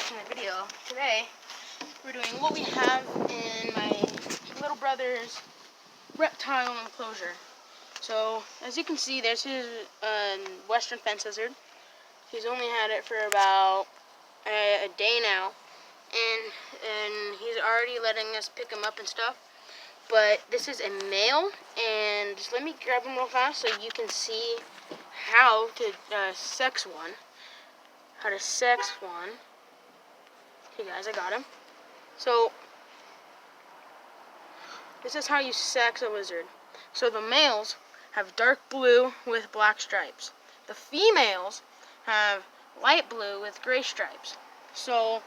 watching the video. Today, we're doing what we have in my little brother's reptile enclosure. So, as you can see, there's his western fence lizard. He's only had it for about a day now, and he's already letting us pick him up and stuff. But this is a male, and just let me grab him real fast so you can see how to sex one. How to sex one. Okay guys, I got him. So, this is how you sex a lizard. So the males have dark blue with black stripes. The females have light blue with gray stripes. So,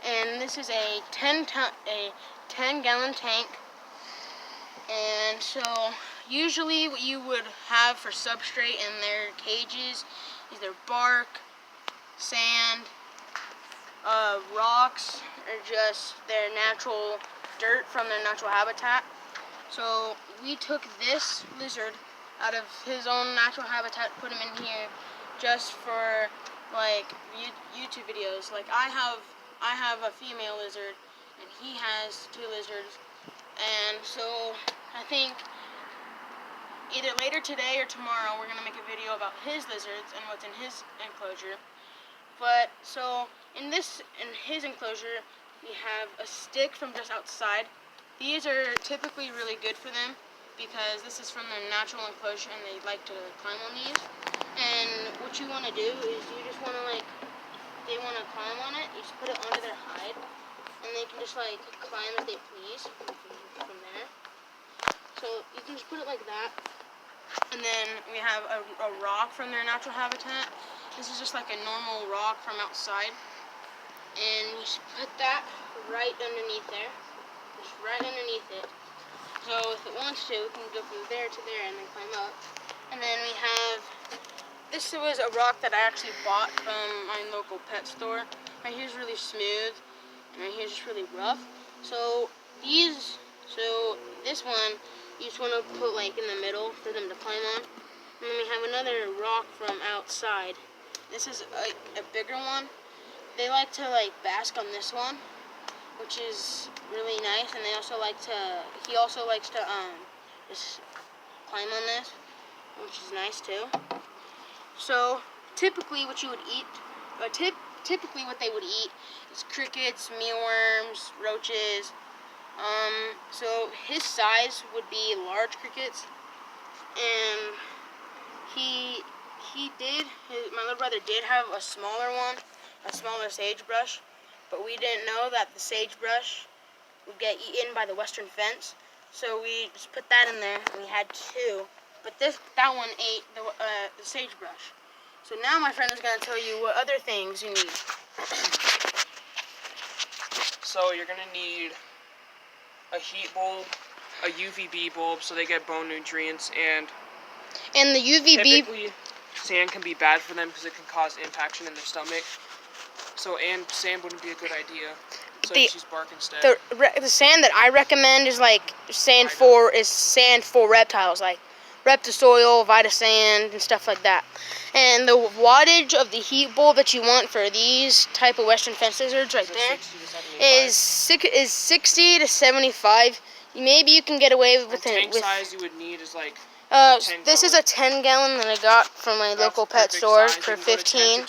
and this is a 10-gallon tank. And so, usually what you would have for substrate in their cages is either bark, sand, rocks, or just their natural dirt from their natural habitat. So we took this lizard out of his own natural habitat, put him in here just for like YouTube videos. Like I have a female lizard and he has two lizards, and so I think either later today or tomorrow we're gonna make a video about his lizards and what's in his enclosure. But so in his enclosure, we have a stick from just outside. These are typically really good for them because this is from their natural enclosure and they like to climb on these. And what you want to do is you just want to they want to climb on it, you just put it under their hide and they can just like climb if they please from there. So you can just put it like that. And then we have a rock from their natural habitat. This is just like a normal rock from outside. And you just put that right underneath there. Just right underneath it. So if it wants to, it can go from there to there and then climb up. And then we have, this was a rock that I actually bought from my local pet store. Right here's really smooth. And right here's just really rough. So this one, you just want to put like in the middle for them to climb on. And then we have another rock from outside. This is a bigger one. They like to like bask on this one, which is really nice. And he also likes to just climb on this, which is nice too. So typically what you would eat, typically what they would eat is crickets, mealworms, roaches. So his size would be large crickets, and my little brother did have a smaller one, a smaller sagebrush, but we didn't know that the sagebrush would get eaten by the western fence, so we just put that in there, and we had two, but that one ate the sagebrush. So now my friend is going to tell you what other things you need. So you're going to need a heat bulb, a UVB bulb, so they get bone nutrients, and the UVB... Typically, sand can be bad for them because it can cause impaction in their stomach. So, and sand wouldn't be a good idea. So just use bark instead. The sand that I recommend is like sand for reptiles, like Reptisoil, Vitasand, and stuff like that. And the wattage of the heat bulb that you want for these type of western fence lizards right there is 60 to 75. Maybe you can get away with it. Tank size you would need is like this is a 10-gallon that I got from my local pet store for $15.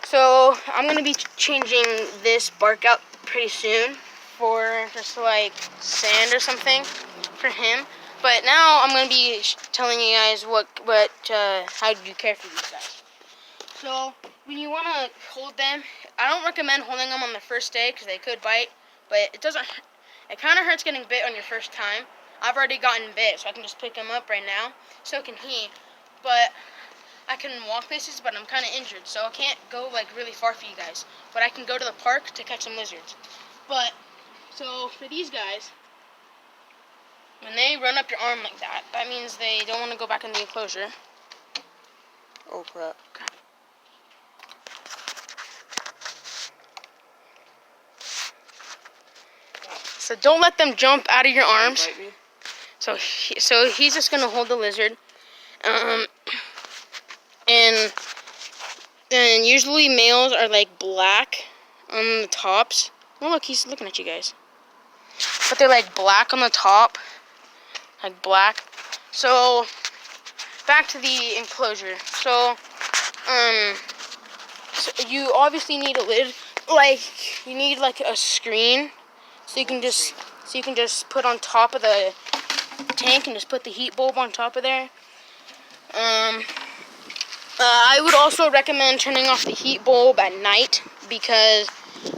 So I'm gonna be changing this bark out pretty soon for just like sand or something for him. But now I'm gonna be telling you guys how do you care for these guys. So when you wanna hold them, I don't recommend holding them on the first day because they could bite. But it kind of hurts getting bit on your first time. I've already gotten bit, so I can just pick him up right now. So can he. But I can walk places, but I'm kind of injured, so I can't go like really far for you guys. But I can go to the park to catch some lizards. But so for these guys, when they run up your arm like that, that means they don't want to go back in the enclosure. Oh crap. Okay. So don't let them jump out of your arms. Bite me? So he's just gonna hold the lizard, and And usually males are like black on the tops. Oh look, he's looking at you guys. But they're like black on the top. Like black. So back to the enclosure. So you obviously need a lid. Like you need like a screen. So you can just put on top of the tank and just put the heat bulb on top of there. I would also recommend turning off the heat bulb at night because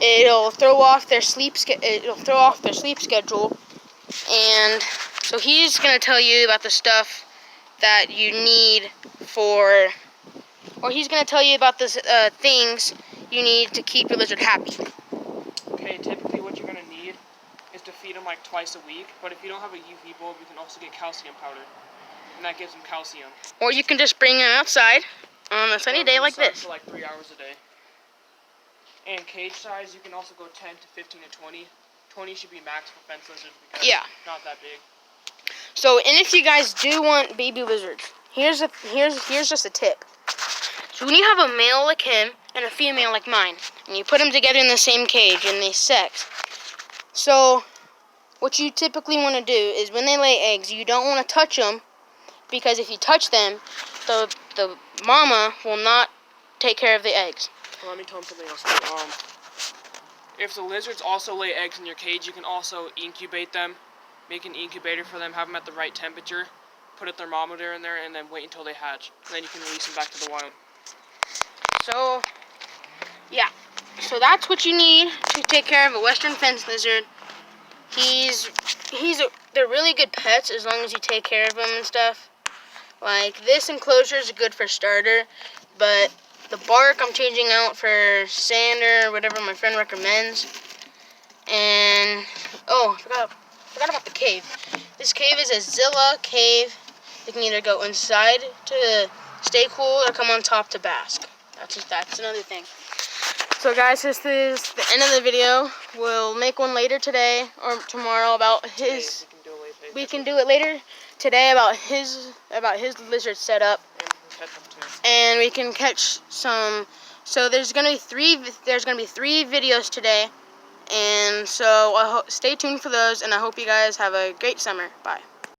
it'll throw off their sleep schedule. And so he's gonna tell you about the stuff that you need he's gonna tell you about the things you need to keep your lizard happy. Okay, typically what you're gonna need is to feed them like twice a week. But if you don't have a UV bulb, you can also get calcium powder, and that gives them calcium. Or you can just bring them outside on a sunny day like this. For like 3 hours a day. And cage size, you can also go 10 to 15 to 20. 20 should be max for fence lizards because yeah, not that big. So, and if you guys do want baby lizards, here's just a tip. So when you have a male like him and a female like mine, and you put them together in the same cage and they sex, so what you typically want to do is when they lay eggs, you don't want to touch them, because if you touch them, the mama will not take care of the eggs. Well, let me tell them something else too. If the lizards also lay eggs in your cage, you can also incubate them. Make an incubator for them, have them at the right temperature, put a thermometer in there, and then wait until they hatch. And then you can release them back to the wild. So, yeah. So that's what you need to take care of a western fence lizard. They're really good pets as long as you take care of them and stuff. Like, this enclosure is good for starter, but the bark I'm changing out for sand or whatever my friend recommends. And, oh, I forgot about the cave. This cave is a Zilla cave. You can either go inside to stay cool or come on top to bask. That's another thing. So guys, this is the end of the video. We'll make one later today or tomorrow about his. We can do it later today about his lizard setup. And we can catch some. So there's gonna be three videos today, and so stay tuned for those. And I hope you guys have a great summer. Bye.